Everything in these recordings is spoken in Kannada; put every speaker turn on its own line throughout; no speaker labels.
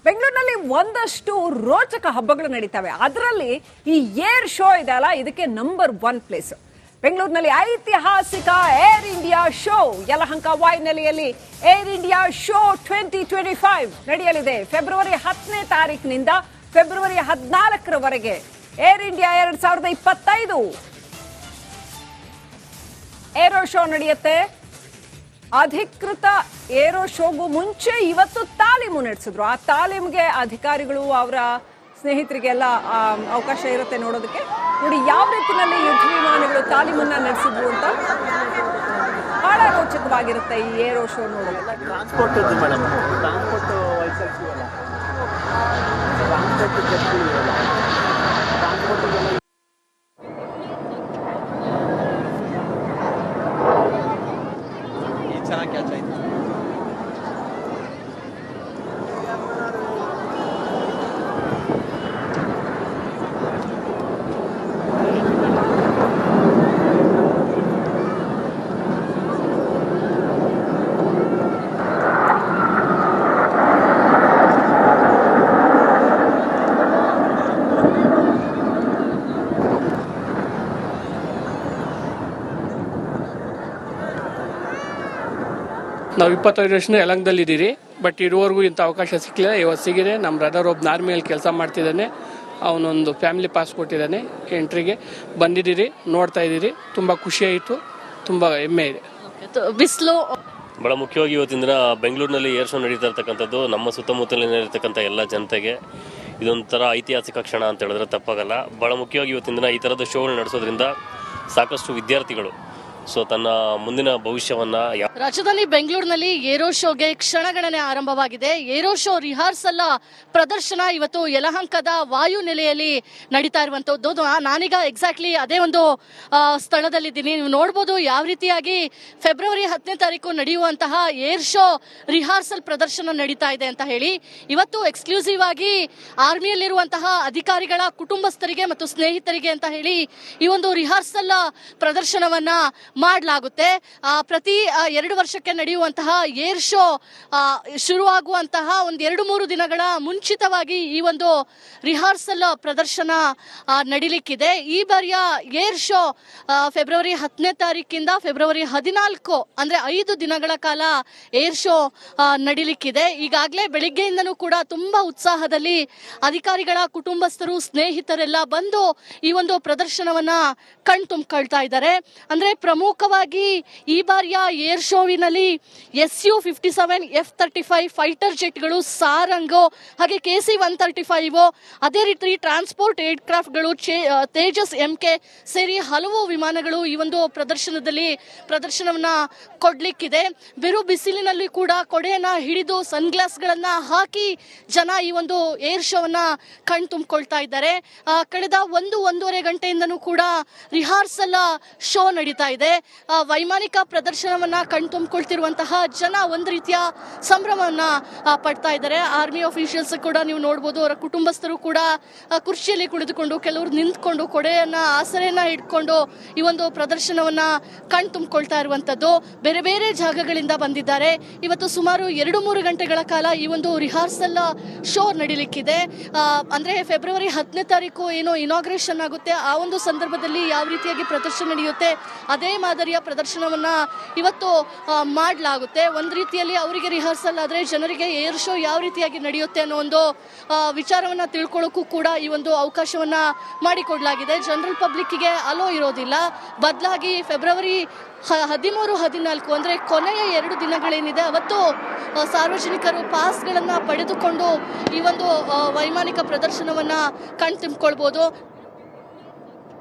ಬೆಂಗಳೂರಿನಲ್ಲಿ ಒಂದಷ್ಟು ರೋಚಕ ಹಬ್ಬಗಳು ನಡೀತವೆ. ಅದರಲ್ಲಿ ಈ ಏರ್ ಶೋ ಇದೆ ಅಲ್ಲ, ಇದಕ್ಕೆ ನಂಬರ್ 1 ಪ್ಲೇಸ್. ಬೆಂಗಳೂರಿನಲ್ಲಿ ಐತಿಹಾಸಿಕ ಏರ್ ಇಂಡಿಯಾ ಶೋ ಯಲಹಂಕ ವಾಯುನೆಲೆಯಲ್ಲಿ ಏರ್ ಇಂಡಿಯಾ ಶೋ 2025 ನಡೆಯಲಿದೆ. ಫೆಬ್ರವರಿ 10ನೇ ತಾರೀಕಿನಿಂದ ಫೆಬ್ರವರಿ 14ರವರೆಗೆ ಏರ್ ಇಂಡಿಯಾ 2025 ಏರೋ ಶೋ ನಡೆಯುತ್ತೆ. ಅಧಿಕೃತ ಏರೋ ಶೋಗೂ ಮುಂಚೆ ಇವತ್ತು ತಾಲೀಮು ನಡೆಸಿದ್ರು. ಆ ತಾಲೀಮಿಗೆ ಅಧಿಕಾರಿಗಳು ಅವರ ಸ್ನೇಹಿತರಿಗೆಲ್ಲ ಅವಕಾಶ ಇರುತ್ತೆ ನೋಡೋದಕ್ಕೆ. ನೋಡಿ ಯಾವ ರೀತಿಯಲ್ಲಿ ಯುದ್ಧ ವಿಮಾನಗಳು ತಾಲೀಮನ್ನ ನಡೆಸಿದ್ರು ಅಂತ. ಬಹಳ ರೋಚಕವಾಗಿರುತ್ತೆ ಈ ಏರೋ ಶೋ ನೋಡೋದಕ್ಕೆ.
ಚೆನ್ನಾಗಿ ಕ್ಯಾಚ್ ಆಯ್ತು.
ನಾವು 25 ವರ್ಷದಿಂದ ಯಲಹಂಕದಲ್ಲಿದ್ದೀರಿ. ಬಟ್ ಇದುವರೆಗೂ ಇಂಥ ಅವಕಾಶ ಸಿಕ್ಕಲಿಲ್ಲ. ಇವತ್ತು ಸಿಗಿದೆ. ನಮ್ಮ ಬ್ರದರ್ ಒಬ್ಬ ಆರ್ಮಿಯಲ್ಲಿ ಕೆಲಸ ಮಾಡ್ತಿದ್ದಾನೆ. ಅವನೊಂದು ಫ್ಯಾಮಿಲಿ ಪಾಸ್ ಕೊಟ್ಟಿದ್ದಾನೆ. ಎಂಟ್ರಿಗೆ ಬಂದಿದ್ದೀರಿ, ನೋಡ್ತಾ ಇದ್ದೀರಿ. ತುಂಬ ಖುಷಿ ಆಯಿತು, ತುಂಬ ಹೆಮ್ಮೆ ಇದೆ.
ಬಿಸಿಲು
ಬಹಳ ಮುಖ್ಯವಾಗಿ ಇವತ್ತಿನ ದಿನ ಬೆಂಗಳೂರಿನಲ್ಲಿ ಏರ್ ಶೋ ನಡೀತಾ ಇರ್ತಕ್ಕಂಥದ್ದು ನಮ್ಮ ಸುತ್ತಮುತ್ತಲಿನ ಎಲ್ಲ ಜನತೆಗೆ ಇದೊಂಥರ ಐತಿಹಾಸಿಕ ಕ್ಷಣ ಅಂತ ಹೇಳಿದ್ರೆ ತಪ್ಪಾಗಲ್ಲ. ಬಹಳ ಮುಖ್ಯವಾಗಿ ಇವತ್ತಿನ ದಿನ ಈ ಥರದ ಶೋಗಳು ನಡೆಸೋದ್ರಿಂದ ಸಾಕಷ್ಟು ವಿದ್ಯಾರ್ಥಿಗಳು ತನ್ನ ಮುಂದಿನ ಭವಿಷ್ಯವನ್ನ
ರಾಜಧಾನಿ ಬೆಂಗಳೂರಿನಲ್ಲಿ ಏರೋ ಶೋಗೆ ಕ್ಷಣಗಣನೆ ಆರಂಭವಾಗಿದೆ. ಏರೋ ಶೋ ರಿಹರ್ಸಲ್ ಪ್ರದರ್ಶನ ಇವತ್ತು ಯಲಹಂಕದ ವಾಯುನೆಲೆಯಲ್ಲಿ ನಡೀತಾ ಇರುವಂತದ್ದು. ನಾನೀಗ ಎಕ್ಸಾಕ್ಟ್ಲಿ ಅದೇ ಒಂದು ಸ್ಥಳದಲ್ಲಿದ್ದೀನಿ. ನೀವು ನೋಡ್ಬೋದು ಯಾವ ರೀತಿಯಾಗಿ ಫೆಬ್ರವರಿ 10ನೇ ತಾರೀಕು ನಡೆಯುವಂತಹ ಏರ್ ಶೋ ರಿಹರ್ಸಲ್ ಪ್ರದರ್ಶನ ನಡೀತಾ ಇದೆ ಅಂತ ಹೇಳಿ. ಇವತ್ತು ಎಕ್ಸ್ಕ್ಲೂಸಿವ್ ಆಗಿ ಆರ್ಮಿಯಲ್ಲಿರುವಂತಹ ಅಧಿಕಾರಿಗಳ ಕುಟುಂಬಸ್ಥರಿಗೆ ಮತ್ತು ಸ್ನೇಹಿತರಿಗೆ ಅಂತ ಹೇಳಿ ಈ ಒಂದು ರಿಹರ್ಸಲ್ ಪ್ರದರ್ಶನವನ್ನ ಮಾಡಲಾಗುತ್ತೆ. ಪ್ರತಿ 2 ವರ್ಷಕ್ಕೆ ನಡೆಯುವಂತಹ ಏರ್ ಶೋ ಶುರುವಾಗುವಂತಹ ಒಂದು 2-3 ದಿನಗಳ ಮುಂಚಿತವಾಗಿ ಈ ಒಂದು ರಿಹರ್ಸಲ್ ಪ್ರದರ್ಶನ ನಡೀಲಿಕ್ಕಿದೆ. ಈ ಬಾರಿಯ ಏರ್ ಶೋ ಫೆಬ್ರವರಿ 10ನೇ ತಾರೀಕಿಂದ ಫೆಬ್ರವರಿ 14 ಅಂದ್ರೆ 5 ದಿನಗಳ ಕಾಲ ಏರ್ ಶೋ ನಡೀಲಿಕ್ಕಿದೆ. ಈಗಾಗಲೇ ಬೆಳಿಗ್ಗೆಯಿಂದನೂ ಕೂಡ ತುಂಬಾ ಉತ್ಸಾಹದಲ್ಲಿ ಅಧಿಕಾರಿಗಳ ಕುಟುಂಬಸ್ಥರು ಸ್ನೇಹಿತರೆಲ್ಲ ಬಂದು ಈ ಒಂದು ಪ್ರದರ್ಶನವನ್ನ ಕಣ್ತುಂಬಿಕೊಳ್ತಾ ಇದ್ದಾರೆ. ಅಂದ್ರೆ ಪ್ರಮುಖವಾಗಿ ಈ ಬಾರಿಯ ಏರ್ ಶೋವಿನಲ್ಲಿ Su-57 F-35 ಫೈಟರ್ ಜೆಟ್ಗಳು, ಸಾರಂಗು, ಹಾಗೆ KC-135, ಅದೇ ರೀತಿ ಟ್ರಾನ್ಸ್ಪೋರ್ಟ್ ಏರ್ಕ್ರಾಫ್ಟ್ಗಳು, ತೇಜಸ್ MK ಸೇರಿ ಹಲವು ವಿಮಾನಗಳು ಈ ಒಂದು ಪ್ರದರ್ಶನವನ್ನ ಕೊಡ್ಲಿಕ್ಕಿದೆ. ಬಿರು ಬಿಸಿಲಿನಲ್ಲಿ ಕೂಡ ಕೊಡೆಯನ್ನ ಹಿಡಿದು ಸನ್ಗ್ಲಾಸ್ಗಳನ್ನ ಹಾಕಿ ಜನ ಈ ಒಂದು ಏರ್ ಶೋವನ್ನ ಕಣ್ತುಂಬಿಕೊಳ್ತಾ ಇದ್ದಾರೆ. ಕಳೆದ 1-1.5 ಗಂಟೆಯಿಂದನೂ ಕೂಡ ರಿಹರ್ಸಲ್ ಶೋ ನಡೀತಾ ಇದೆ. ವೈಮಾನಿಕ ಪ್ರದರ್ಶನವನ್ನ ಕಣ್ತುಂಬಿಕೊಳ್ತಿರುವಂತಹ ಜನ ಒಂದು ರೀತಿಯ ಸಂಭ್ರಮವನ್ನ ಪಡ್ತಾ ಇದ್ದಾರೆ. ಆರ್ಮಿ ಆಫೀಷಿಯಲ್ಸ್ ಕೂಡ ನೀವು ನೋಡ್ಬೋದು, ಅವರ ಕುಟುಂಬಸ್ಥರು ಕೂಡ ಕುರ್ಚಿಯಲ್ಲಿ ಕುಳಿತುಕೊಂಡು, ಕೆಲವರು ನಿಂತ್ಕೊಂಡು ಕೊಡೆಯನ್ನ ಆಸರೆಯನ್ನ ಹಿಡ್ಕೊಂಡು ಈ ಒಂದು ಪ್ರದರ್ಶನವನ್ನ ಕಣ್ತುಂಬಿಕೊಳ್ತಾ ಇರುವಂತದ್ದು. ಬೇರೆ ಬೇರೆ ಜಾಗಗಳಿಂದ ಬಂದಿದ್ದಾರೆ. ಇವತ್ತು ಸುಮಾರು 2-3 ಗಂಟೆಗಳ ಕಾಲ ಈ ಒಂದು ರಿಹರ್ಸಲ್ ಶೋ ನಡೀಲಿಕ್ಕಿದೆ. ಅಂದ್ರೆ ಫೆಬ್ರವರಿ 10ನೇ ತಾರೀಕು ಏನೋ ಇನಾಗ್ರೇಷನ್ ಆಗುತ್ತೆ, ಆ ಒಂದು ಸಂದರ್ಭದಲ್ಲಿ ಯಾವ ರೀತಿಯಾಗಿ ಪ್ರದರ್ಶನ ನಡೆಯುತ್ತೆ ಅದೇ ಮಾದರಿಯ ಪ್ರದರ್ಶನವನ್ನ ಇವತ್ತು ಮಾಡಲಾಗುತ್ತೆ. ಒಂದು ರೀತಿಯಲ್ಲಿ ಅವರಿಗೆ ರಿಹರ್ಸಲ್ ಆದ್ರೆ ಜನರಿಗೆ ಏರ್ ಶೋ ಯಾವ ರೀತಿಯಾಗಿ ನಡೆಯುತ್ತೆ ಅನ್ನೋ ಒಂದು ವಿಚಾರವನ್ನ ತಿಳ್ಕೊಳ್ಳೋಕ್ಕೂ ಕೂಡ ಈ ಒಂದು ಅವಕಾಶವನ್ನ ಮಾಡಿಕೊಡ್ಲಾಗಿದೆ. ಜನರಲ್ ಪಬ್ಲಿಕ್ಗೆ ಅಲೋ ಇರೋದಿಲ್ಲ. ಬದಲಾಗಿ ಫೆಬ್ರವರಿ 13-14 ಅಂದ್ರೆ ಕೊನೆಯ 2 ದಿನಗಳೇನಿದೆ ಅವತ್ತು ಸಾರ್ವಜನಿಕರು ಪಾಸ್ಗಳನ್ನ ಪಡೆದುಕೊಂಡು ಈ ಒಂದು ವೈಮಾನಿಕ ಪ್ರದರ್ಶನವನ್ನ ಕಣ್ತುಂಬಿಕೊಳ್ಬಹುದು.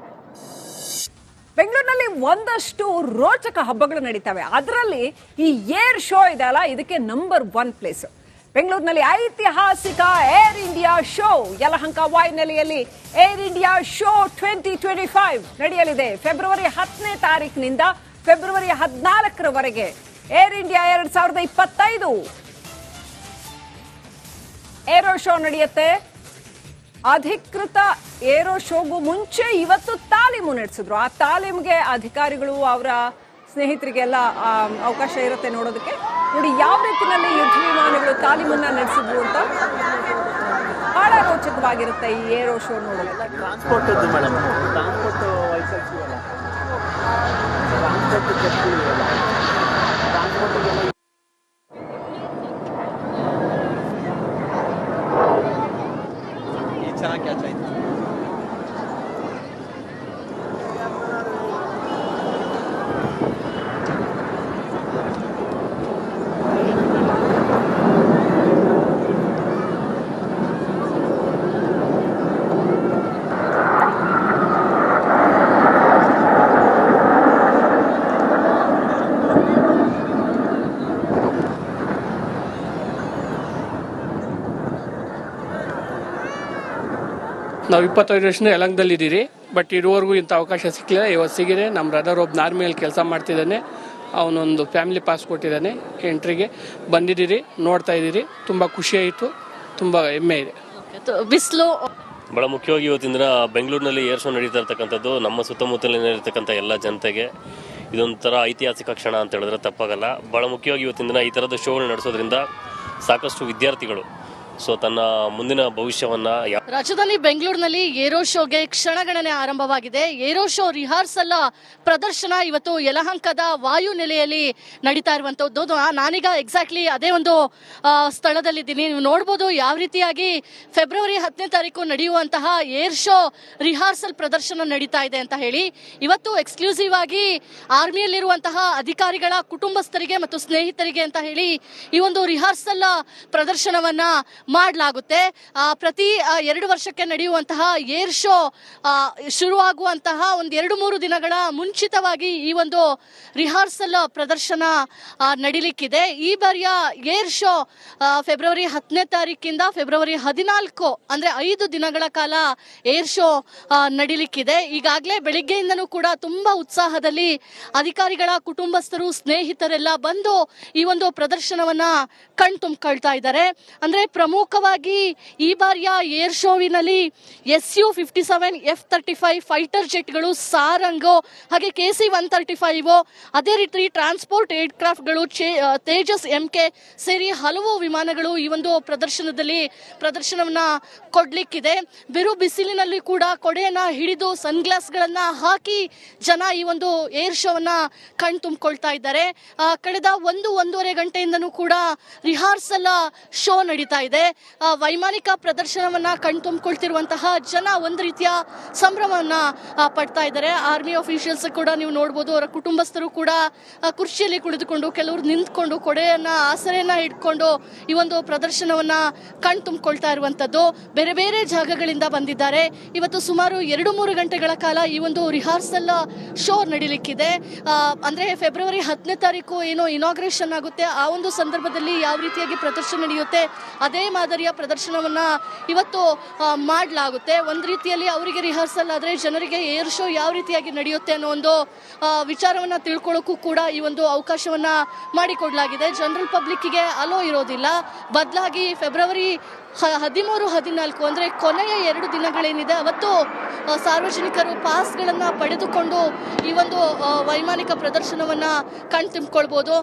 ಬೆಂಗಳೂರಿನಲ್ಲಿ ಒಂದಷ್ಟು ರೋಚಕ ಹಬ್ಬಗಳು ನಡೀತವೆ. ಅದರಲ್ಲಿ ಈ ಏರ್ ಶೋ ಇದೆ ಅಲ್ಲ, ಇದಕ್ಕೆ ನಂಬರ್ 1 ಪ್ಲೇಸ್. ಬೆಂಗಳೂರಿನಲ್ಲಿ ಐತಿಹಾಸಿಕ ಏರ್ ಇಂಡಿಯಾ ಶೋ ಯಲಹಂಕ ವಾಯುನೆಲೆಯಲ್ಲಿ ಏರ್ ಇಂಡಿಯಾ ಶೋ 2025 ನಡೆಯಲಿದೆ. ಫೆಬ್ರವರಿ 10ನೇ ತಾರೀಕಿನಿಂದ ಫೆಬ್ರವರಿ 14ರವರೆಗೆ ಏರ್ ಇಂಡಿಯಾ 2025 ಏರೋ ಶೋ ನಡೆಯುತ್ತೆ. ಅಧಿಕೃತ ಏರೋ ಶೋಗೂ ಮುಂಚೆ ಇವತ್ತು ತಾಲೀಮು ನಡೆಸಿದ್ರು. ಆ ತಾಲೀಮಿಗೆ ಅಧಿಕಾರಿಗಳು ಅವರ ಸ್ನೇಹಿತರಿಗೆಲ್ಲ ಅವಕಾಶ ಇರುತ್ತೆ ನೋಡೋದಕ್ಕೆ. ನೋಡಿ ಯಾವ ರೀತಿಯಲ್ಲಿ ಯುದ್ಧ ವಿಮಾನಗಳು ತಾಲೀಮನ್ನ ನಡೆಸಿದ್ರು ಅಂತ. ರೋಚಕವಾಗಿರುತ್ತೆ ಈ ಏರೋ ಶೋ ನೋಡೋದು?
ಟ್ರಾನ್ಸ್ಪೋರ್ಟ್ ಮೇಡಮ್, ಟ್ರಾನ್ಸ್ಪೋರ್ಟ್ ವೆಹಿಕಲ್ಸ್ ಇವೆಲ್ಲ, ಟ್ರಾನ್ಸ್ಪೋರ್ಟ್ ಸೇಫ್ಟಿ ಇವೆಲ್ಲ, ಟ್ರಾನ್ಸ್ಪೋರ್ಟಿಗೆಲ್ಲ ಇದು ಚೆನ್ನಾಗಿ ಕ್ಯಾಚ್ ಆಯ್ತು.
ನಾವು 25 ವರ್ಷದಿಂದ ಯಲಹಂಕದಲ್ಲಿದ್ದೀರಿ, ಬಟ್ ಇದುವರೆಗೂ ಇಂಥ ಅವಕಾಶ ಸಿಕ್ಕಲಿಲ್ಲ. ಇವತ್ತು ಸಿಗಿದೆ. ನಮ್ಮ ಬ್ರದರ್ ಒಬ್ಬ ಆರ್ಮಿಯಲ್ಲಿ ಕೆಲಸ ಮಾಡ್ತಿದ್ದಾನೆ, ಅವನೊಂದು ಫ್ಯಾಮಿಲಿ ಪಾಸ್ ಕೊಟ್ಟಿದ್ದಾನೆ. ಎಂಟ್ರಿಗೆ ಬಂದಿದ್ದೀರಿ, ನೋಡ್ತಾ ಇದ್ದೀರಿ. ತುಂಬ ಖುಷಿ ಆಯಿತು, ತುಂಬ ಹೆಮ್ಮೆ ಇದೆ.
ಬಿಸಿಲು
ಬಹಳ ಮುಖ್ಯವಾಗಿ ಇವತ್ತಿನ ದಿನ ಬೆಂಗಳೂರಿನಲ್ಲಿ ಏರ್ ಶೋ ನಡೀತಾ ಇರ್ತಕ್ಕಂಥದ್ದು ನಮ್ಮ ಸುತ್ತಮುತ್ತಲಿನ ಎಲ್ಲ ಜನತೆಗೆ ಇದೊಂಥರ ಐತಿಹಾಸಿಕ ಕ್ಷಣ ಅಂತ ಹೇಳಿದ್ರೆ ತಪ್ಪಾಗಲ್ಲ. ಬಹಳ ಮುಖ್ಯವಾಗಿ ಇವತ್ತಿನ ದಿನ ಈ ಥರದ ಶೋಗಳು ನಡೆಸೋದ್ರಿಂದ ಸಾಕಷ್ಟು ವಿದ್ಯಾರ್ಥಿಗಳು ತನ್ನ ಮುಂದಿನ ಭವಿಷ್ಯವನ್ನ
ರಾಜಧಾನಿ ಬೆಂಗಳೂರಿನಲ್ಲಿ ಏರೋ ಶೋಗೆ ಕ್ಷಣಗಣನೆ ಆರಂಭವಾಗಿದೆ. ಏರೋ ಶೋ ರಿಹಾರ್ಸಲ್ ಪ್ರದರ್ಶನ ಇವತ್ತು ಯಲಹಂಕದ ವಾಯು ನೆಲೆಯಲ್ಲಿ ನಡೀತಾ ಇರುವಂತದ್ದು. ನಾನೀಗ ಎಕ್ಸಾಕ್ಟ್ಲಿ ಅದೇ ಒಂದು ಸ್ಥಳದಲ್ಲಿದ್ದೀನಿ. ನೀವು ನೋಡ್ಬೋದು ಯಾವ ರೀತಿಯಾಗಿ ಫೆಬ್ರವರಿ 10ನೇ ತಾರೀಕು ನಡೆಯುವಂತಹ ಏರ್ ಶೋ ರಿಹಾರ್ಸಲ್ ಪ್ರದರ್ಶನ ನಡೀತಾ ಇದೆ ಅಂತ ಹೇಳಿ ಇವತ್ತು ಎಕ್ಸ್ಕ್ಲೂಸಿವ್ ಆಗಿ ಆರ್ಮಿಯಲ್ಲಿರುವಂತಹ ಅಧಿಕಾರಿಗಳ ಕುಟುಂಬಸ್ಥರಿಗೆ ಮತ್ತು ಸ್ನೇಹಿತರಿಗೆ ಅಂತ ಹೇಳಿ ಈ ಒಂದು ರಿಹಾರ್ಸಲ್ ಪ್ರದರ್ಶನವನ್ನ ಮಾಡಲಾಗುತ್ತೆ. ಪ್ರತಿ 2 ವರ್ಷಕ್ಕೆ ನಡೆಯುವಂತಹ ಏರ್ ಶೋ ಶುರುವಾಗುವಂತಹ ಒಂದು 2-3 ದಿನಗಳ ಮುಂಚಿತವಾಗಿ ಈ ಒಂದು ರಿಹಾರ್ಸಲ್ ಪ್ರದರ್ಶನ ನಡೀಲಿಕ್ಕಿದೆ. ಈ ಬಾರಿಯ ಏರ್ ಶೋ ಫೆಬ್ರವರಿ 10ನೇ ತಾರೀಕಿಂದ ಫೆಬ್ರವರಿ 14 ಅಂದ್ರೆ 5 ದಿನಗಳ ಕಾಲ ಏರ್ ಶೋ ನಡೀಲಿಕ್ಕಿದೆ. ಈಗಾಗಲೇ ಬೆಳಿಗ್ಗೆಯಿಂದನೂ ಕೂಡ ತುಂಬಾ ಉತ್ಸಾಹದಲ್ಲಿ ಅಧಿಕಾರಿಗಳ ಕುಟುಂಬಸ್ಥರು ಸ್ನೇಹಿತರೆಲ್ಲ ಬಂದು ಈ ಒಂದು ಪ್ರದರ್ಶನವನ್ನ ಕಣ್ತುಂಬಿಕೊಳ್ತಾ ಇದ್ದಾರೆ. ಅಂದ್ರೆ ಪ್ರಮುಖವಾಗಿ ಈ ಬಾರಿಯ ಏರ್ ಶೋವಿನಲ್ಲಿ Su-57 F-35 ಫೈಟರ್ ಜೆಟ್ಗಳು, ಸಾರಂಗ್, ಹಾಗೆ KC-135, ಅದೇ ರೀತಿ ಟ್ರಾನ್ಸ್ಪೋರ್ಟ್ ಏರ್ಕ್ರಾಫ್ಟ್ಗಳು, ತೇಜಸ್ MK ಸೇರಿ ಹಲವು ವಿಮಾನಗಳು ಈ ಒಂದು ಪ್ರದರ್ಶನವನ್ನ ಕೊಡ್ಲಿಕ್ಕಿದೆ. ಬಿರು ಬಿಸಿಲಿನಲ್ಲಿ ಕೂಡ ಕೊಡೆಯನ್ನ ಹಿಡಿದು ಸನ್ಗ್ಲಾಸ್ಗಳನ್ನ ಹಾಕಿ ಜನ ಈ ಒಂದು ಏರ್ ಶೋವನ್ನ ಕಣ್ತುಂಬಿಕೊಳ್ತಾ ಇದ್ದಾರೆ. ಕಳೆದ 1-1.5 ಗಂಟೆಯಿಂದನೂ ಕೂಡ ರಿಹಾರ್ಸಲ್ ಶೋ ನಡೀತಾ ಇದೆ. ವೈಮಾನಿಕ ಪ್ರದರ್ಶನವನ್ನ ಕಣ್ತುಂಬಿಕೊಳ್ತಿರುವಂತಹ ಜನ ಒಂದು ರೀತಿಯ ಸಂಭ್ರಮವನ್ನ ಪಡ್ತಾ ಇದ್ದಾರೆ. ಆರ್ಮಿ ಅಫಿಷಿಯಲ್ಸ್ ಕೂಡ ನೀವು ನೋಡ್ಬೋದು, ಅವರ ಕುಟುಂಬಸ್ಥರು ಕೂಡ ಕುರ್ಚಿಯಲ್ಲಿ ಕುಳಿತುಕೊಂಡು, ಕೆಲವರು ನಿಂತ್ಕೊಂಡು ಕೊಡೆಯನ್ನ ಆಸರೆಯನ್ನ ಇಟ್ಕೊಂಡು ಈ ಒಂದು ಪ್ರದರ್ಶನವನ್ನ ಕಣ್ತುಂಬಿಕೊಳ್ತಾ ಇರುವಂತದ್ದು. ಬೇರೆ ಬೇರೆ ಜಾಗಗಳಿಂದ ಬಂದಿದ್ದಾರೆ. ಇವತ್ತು ಸುಮಾರು 2-3 ಗಂಟೆಗಳ ಕಾಲ ಈ ಒಂದು ರಿಹಾರ್ಸಲ್ ಶೋ ನಡೀಲಿಕ್ಕಿದೆ. ಅಂದ್ರೆ ಫೆಬ್ರವರಿ 10ನೇ ತಾರೀಕು ಏನೋ ಇನಾಗ್ರೇಷನ್ ಆಗುತ್ತೆ, ಆ ಒಂದು ಸಂದರ್ಭದಲ್ಲಿ ಯಾವ ರೀತಿಯಾಗಿ ಪ್ರದರ್ಶನ ನಡೆಯುತ್ತೆ ಅದೇ ಮಾದರಿಯ ಪ್ರದರ್ಶನವನ್ನ ಇವತ್ತು ಮಾಡಲಾಗುತ್ತೆ. ಒಂದು ರೀತಿಯಲ್ಲಿ ಅವರಿಗೆ ರಿಹರ್ಸಲ್ ಆದ್ರೆ ಜನರಿಗೆ ಏರ್ ಶೋ ಯಾವ ರೀತಿಯಾಗಿ ನಡೆಯುತ್ತೆ ಅನ್ನೋ ಒಂದು ವಿಚಾರವನ್ನ ತಿಳ್ಕೊಳ್ಳೋಕ್ಕೂ ಕೂಡ ಈ ಒಂದು ಅವಕಾಶವನ್ನ ಮಾಡಿಕೊಡ್ಲಾಗಿದೆ. ಜನರಲ್ ಪಬ್ಲಿಕ್ಕಿಗೆ ಅಲೋ ಇರೋದಿಲ್ಲ. ಬದಲಾಗಿ ಫೆಬ್ರವರಿ 13-14 ಅಂದ್ರೆ ಕೊನೆಯ 2 ದಿನಗಳೇನಿದೆ ಅವತ್ತು ಸಾರ್ವಜನಿಕರು ಪಾಸ್ಗಳನ್ನ ಪಡೆದುಕೊಂಡು ಈ ಒಂದು ವೈಮಾನಿಕ ಪ್ರದರ್ಶನವನ್ನ ಕಣ್ತುಂಬಿಕೊಳ್ಬಹುದು.